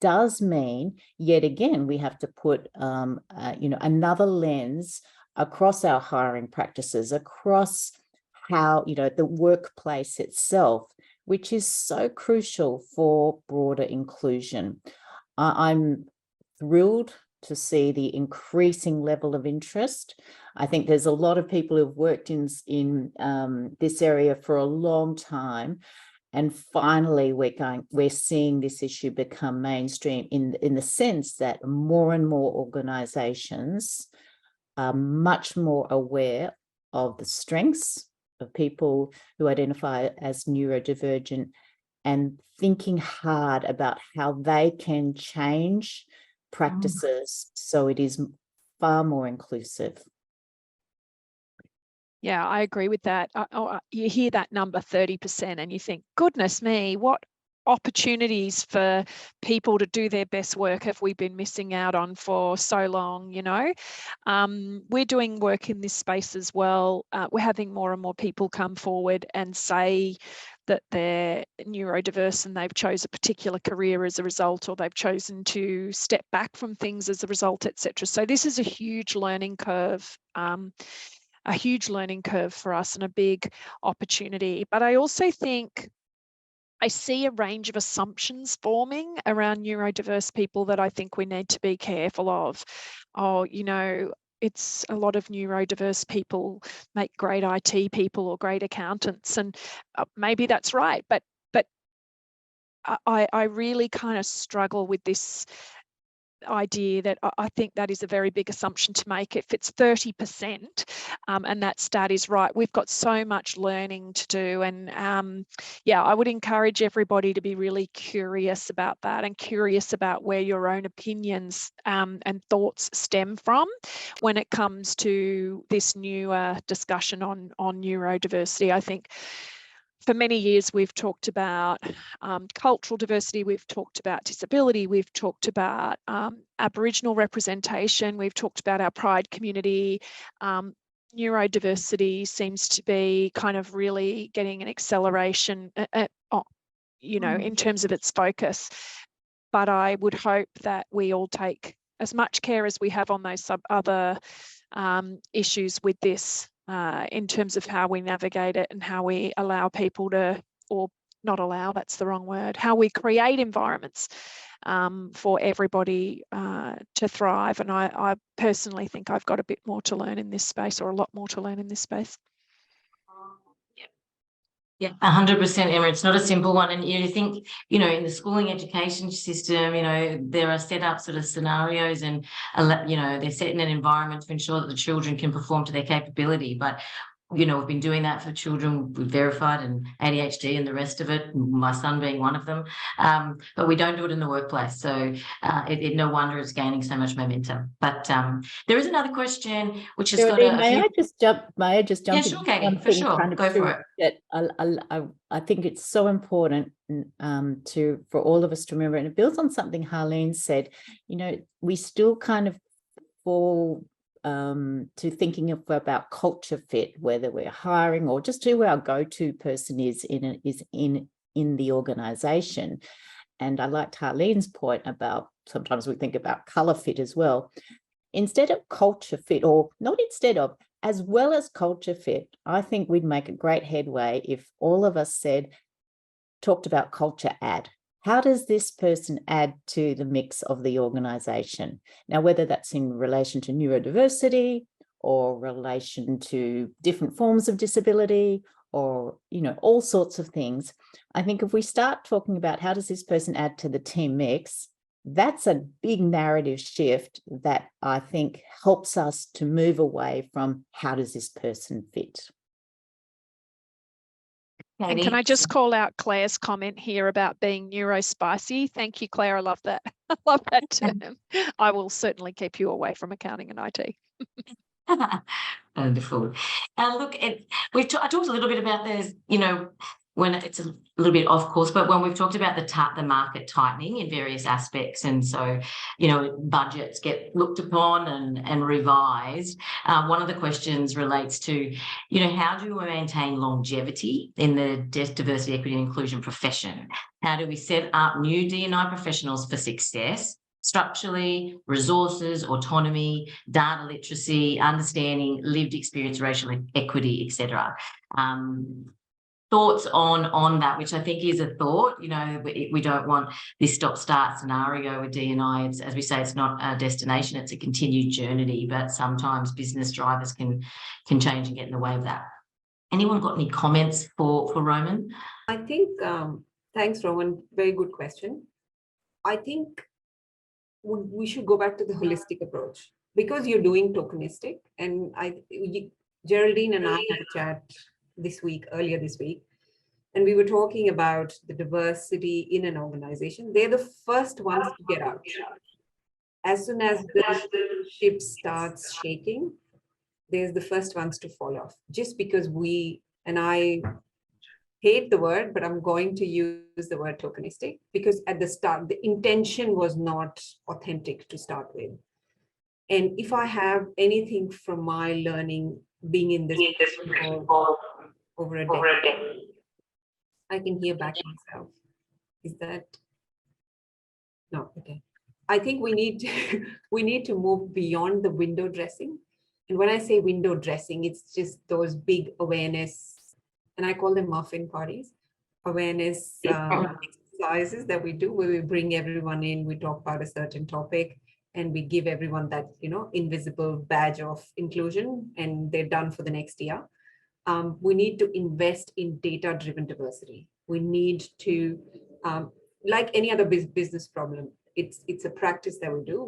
does mean, yet again, we have to put another lens across our hiring practices, across how the workplace itself, which is so crucial for broader inclusion. I'm thrilled to see the increasing level of interest. I think there's a lot of people who've worked in this area for a long time, and finally we're seeing this issue become mainstream in the sense that more and more organizations are much more aware of the strengths of people who identify as neurodivergent and thinking hard about how they can change practices so it is far more inclusive. Yeah, I agree with that. You hear that number 30% and you think, goodness me, what opportunities for people to do their best work have we been missing out on for so long? We're doing work in this space as well. We're having more and more people come forward and say that they're neurodiverse and they've chosen a particular career as a result, or they've chosen to step back from things as a result, etc. So this is a huge learning curve. A huge learning curve for us and a big opportunity. But I also think I see a range of assumptions forming around neurodiverse people that I think we need to be careful of. it's a lot of neurodiverse people make great IT people or great accountants, and maybe that's right, but I really kind of struggle with this idea that I think that is a very big assumption to make. If it's 30% and that stat is right, we've got so much learning to do. And yeah, I would encourage everybody to be really curious about that, and curious about where your own opinions and thoughts stem from when it comes to this newer discussion on neurodiversity. I think for many years, we've talked about cultural diversity, we've talked about disability, we've talked about Aboriginal representation, we've talked about our Pride community. Neurodiversity seems to be kind of really getting an acceleration, you know, in terms of its focus. But I would hope that we all take as much care as we have on those other issues with this, in terms of how we navigate it and how we allow people to, or not allow, that's the wrong word, how we create environments for everybody to thrive. And I personally think I've got a bit more to learn in this space, or a lot more to learn in this space. Yeah, 100%, Emma. It's not a simple one. And you think, you know, in the schooling education system, you know, there are set up sort of scenarios, and, you know, they're set in an environment to ensure that the children can perform to their capability. But, you know, we've been doing that for children with verified and ADHD and the rest of it, my son being one of them. But we don't do it in the workplace. So no wonder it's gaining so much momentum. But there is another question which has got May I just jump yeah, sure, Katie, for sure. Go for it. I think it's so important for all of us to remember, and it builds on something Harleen said. You know, we still kind of fall to thinking about culture fit, whether we're hiring or just who our go-to person is in the organization. And I liked Harleen's point about sometimes we think about color fit as well. Instead of culture fit, or not instead of, as well as culture fit, I think we'd make a great headway if all of us talked about culture add. How does this person add to the mix of the organization? Now, whether that's in relation to neurodiversity or relation to different forms of disability, or, you know, all sorts of things. I think if we start talking about how does this person add to the team mix, that's a big narrative shift that I think helps us to move away from how does this person fit. Katie. And can I just call out Claire's comment here about being neurospicy? Thank you, Claire. I love that. I love that term. I will certainly keep you away from accounting and IT. Wonderful. Look, I talked a little bit about this, you know, when it's a little bit off course, but when we've talked about the market tightening in various aspects, and so, you know, budgets get looked upon and revised. One of the questions relates to, you know, how do we maintain longevity in the diversity, equity and inclusion profession? How do we set up new D&I professionals for success? Structurally, resources, autonomy, data literacy, understanding, lived experience, racial equity, etc. Thoughts on that, which I think is a thought. You know, we don't want this stop-start scenario with D&I. It's, as we say, it's not a destination; it's a continued journey. But sometimes business drivers can change and get in the way of that. Anyone got any comments for Roman? I think thanks, Roman. Very good question. I think we should go back to the holistic approach, because you're doing tokenistic, and Geraldine and I had a chat earlier this week, and we were talking about the diversity in an organization. They're the first ones to get out. As soon as the ship starts shaking, they're the first ones to fall off, just because I hate the word, but I'm going to use the word tokenistic, because at the start, the intention was not authentic to start with. And if I have anything from my learning being in this for over a decade, I can hear back myself. Is that? No, okay. I think we need to move beyond the window dressing. And when I say window dressing, it's just those big awareness, and I call them muffin parties, awareness exercises that we do, where we bring everyone in, we talk about a certain topic, and we give everyone that, invisible badge of inclusion, and they're done for the next year. We need to invest in data-driven diversity. We need to, like any other business problem, it's a practice that we do.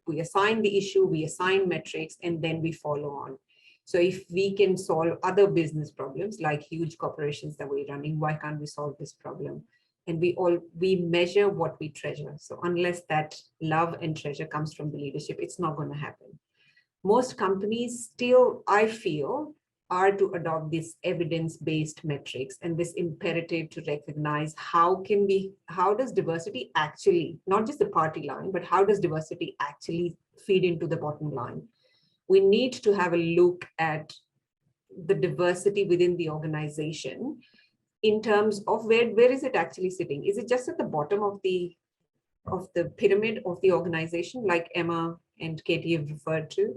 We assign the issue, we assign metrics, and then we follow on. So if we can solve other business problems, like huge corporations that we're running, why can't we solve this problem? And we measure what we treasure. So unless that love and treasure comes from the leadership, it's not going to happen. Most companies still, I feel, are to adopt this evidence-based metrics and this imperative to recognize how does diversity actually, not just the party line, but how does diversity actually feed into the bottom line? We need to have a look at the diversity within the organization in terms of where is it actually sitting? Is it just at the bottom of the pyramid of the organization, like Emma and Katie have referred to?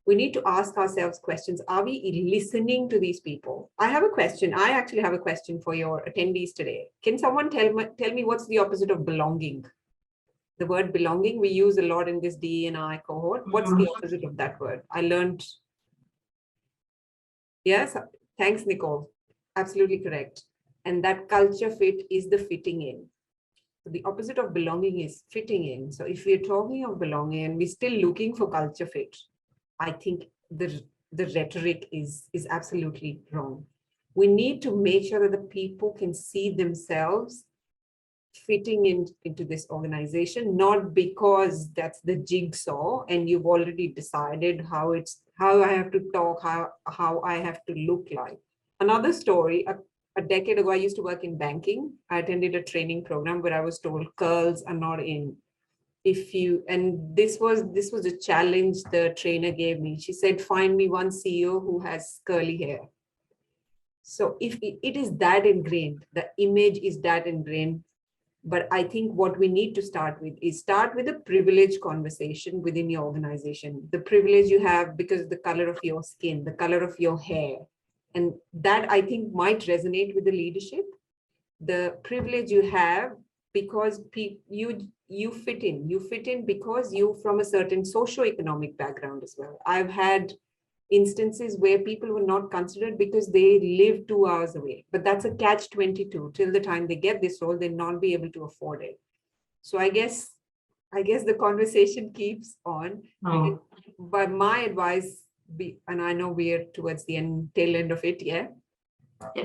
We need to ask ourselves questions. Are we listening to these people? I have a question. I actually have a question for your attendees today. Can someone tell me what's the opposite of belonging? The word belonging we use a lot in this DE&I cohort. What's the opposite of that word? I learned. Yes, thanks, Nicole. Absolutely correct. And that culture fit is the fitting in. The opposite of belonging is fitting in. So if we're talking of belonging and we're still looking for culture fit, I think the rhetoric is absolutely wrong. We need to make sure that the people can see themselves fitting into this organization, not because that's the jigsaw and you've already decided how I have to talk, how I have to look like. Another story, a decade ago, I used to work in banking. I attended a training program where I was told curls are not in. And this was a challenge the trainer gave me. She said, find me one CEO who has curly hair. So if it is that ingrained, the image is that ingrained. But I think what we need to start with a privilege conversation within your organization. The privilege you have because of the color of your skin, the color of your hair. And that I think might resonate with the leadership. The privilege you have because you fit in because you're from a certain socioeconomic background as well. I've had instances where people were not considered because they live 2 hours away, but that's a catch-22. Till the time they get this role, they'll not be able to afford it. So I guess the conversation keeps on. But my advice, and I know we're towards the tail end of it, yeah.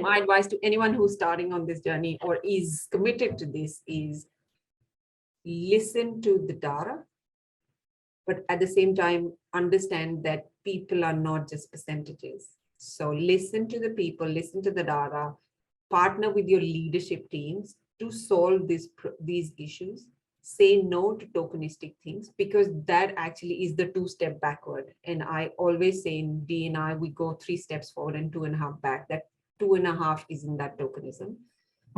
My advice to anyone who's starting on this journey or is committed to this is listen to the data, but at the same time, understand that people are not just percentages. So listen to the people, listen to the data, partner with your leadership teams to solve these issues. Say no to tokenistic things, because that actually is the 2-step backward. And I always say in D&I, we go 3 steps forward and 2.5 back. That 2.5 is in that tokenism.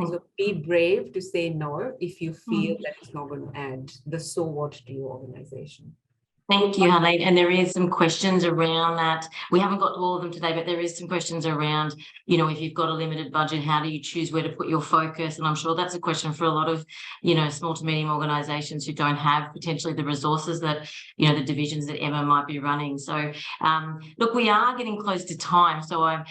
So be brave to say no if you feel that it's not going to add the so what to your organization. Thank you, Harleen. And there is some questions around that. We haven't got to all of them today, but there is some questions around, if you've got a limited budget, how do you choose where to put your focus? And I'm sure that's a question for a lot of, small to medium organisations who don't have potentially the resources that, the divisions that Emma might be running. So, look, we are getting close to time. So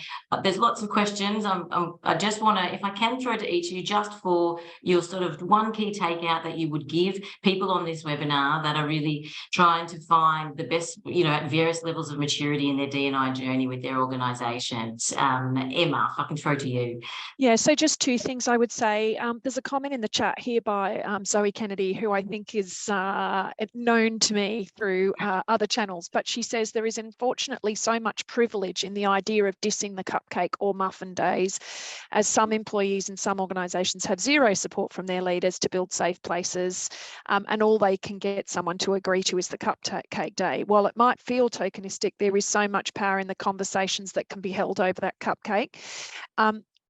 there's lots of questions. I just want to, if I can throw to each of you just for your sort of one key takeout that you would give people on this webinar that are really trying to find the best, at various levels of maturity in their D&I journey with their organisations. Emma, if I can throw to you. Yeah, so just 2 things I would say. There's a comment in the chat here by Zoe Kennedy, who I think is known to me through other channels, but she says there is unfortunately so much privilege in the idea of dissing the cupcake or muffin days, as some employees in some organisations have zero support from their leaders to build safe places, and all they can get someone to agree to is the cupcake day. While it might feel tokenistic, there is so much power in the conversations that can be held over that cupcake,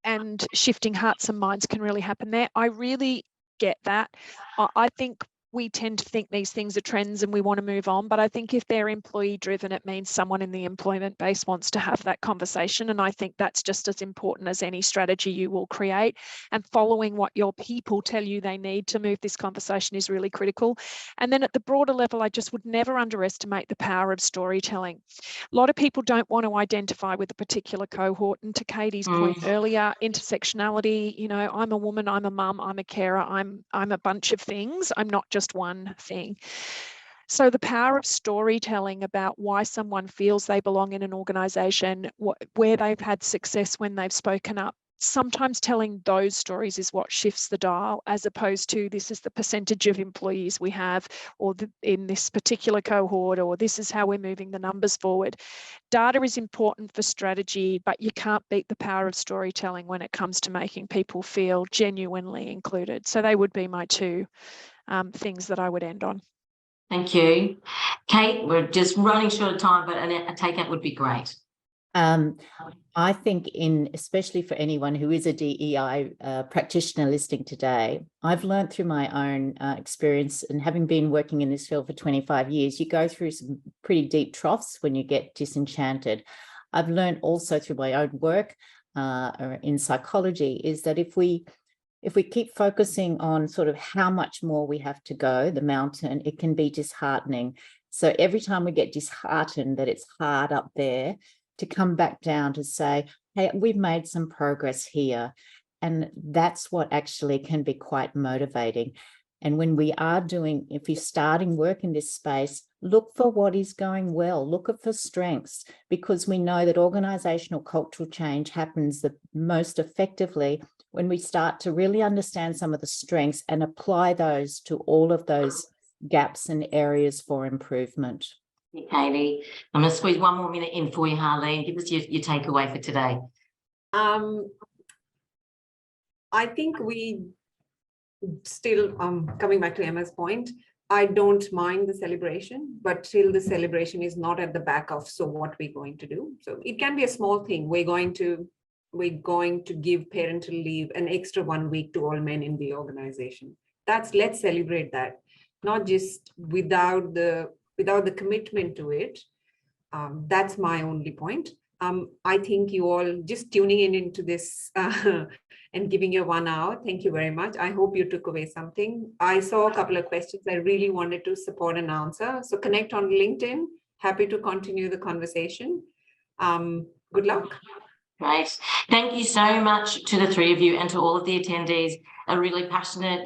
and shifting hearts and minds can really happen there. I really get that. I think we tend to think these things are trends and we want to move on. But I think if they're employee driven, it means someone in the employment base wants to have that conversation. And I think that's just as important as any strategy you will create. And following what your people tell you they need to move this conversation is really critical. And then at the broader level, I just would never underestimate the power of storytelling. A lot of people don't want to identify with a particular cohort. And to Katie's point earlier, intersectionality, you know, I'm a woman, I'm a mum, I'm a carer, I'm a bunch of things. I'm not just one thing. So the power of storytelling about why someone feels they belong in an organisation, where they've had success when they've spoken up, sometimes telling those stories is what shifts the dial, as opposed to this is the percentage of employees we have, or in this particular cohort, or this is how we're moving the numbers forward. Data is important for strategy, but you can't beat the power of storytelling when it comes to making people feel genuinely included. So they would be my two things that I would end on. Thank you. Kate, we're just running short of time, but a takeout would be great. I think especially for anyone who is a DEI practitioner listening today, I've learned through my own experience, and having been working in this field for 25 years, you go through some pretty deep troughs when you get disenchanted. I've learned also through my own work in psychology is that if we keep focusing on sort of how much more we have to go, the mountain, it can be disheartening. So every time we get disheartened that it's hard up there, to come back down to say, hey, we've made some progress here. And that's what actually can be quite motivating. And when we are if you're starting work in this space, look for what is going well, look for strengths, because we know that organizational cultural change happens the most effectively when we start to really understand some of the strengths and apply those to all of those gaps and areas for improvement. Katie, I'm going to squeeze one more minute in for you, Harleen. Give us your takeaway for today. I think we still, coming back to Emma's point, I don't mind the celebration, but till the celebration is not at the back of, so what we're going to do. So it can be a small thing. We're going to give parental leave an extra 1 week to all men in the organization. Let's celebrate that, not just without the commitment to it. That's my only point. I think you all just tuning into this and giving your 1 hour. Thank you very much. I hope you took away something. I saw a couple of questions I really wanted to support and answer. So connect on LinkedIn. Happy to continue the conversation. Good luck. Great. Thank you so much to the three of you and to all of the attendees. A really passionate,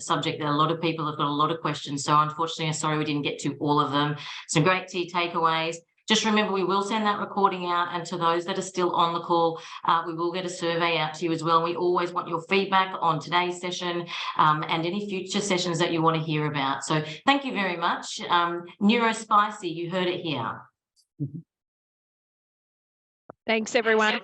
subject that a lot of people have got a lot of questions. So unfortunately, I'm sorry we didn't get to all of them. Some great key takeaways. Just remember, we will send that recording out, and to those that are still on the call, we will get a survey out to you as well. We always want your feedback on today's session and any future sessions that you want to hear about. So thank you very much. Neurospicy, you heard it here. Thanks, everyone.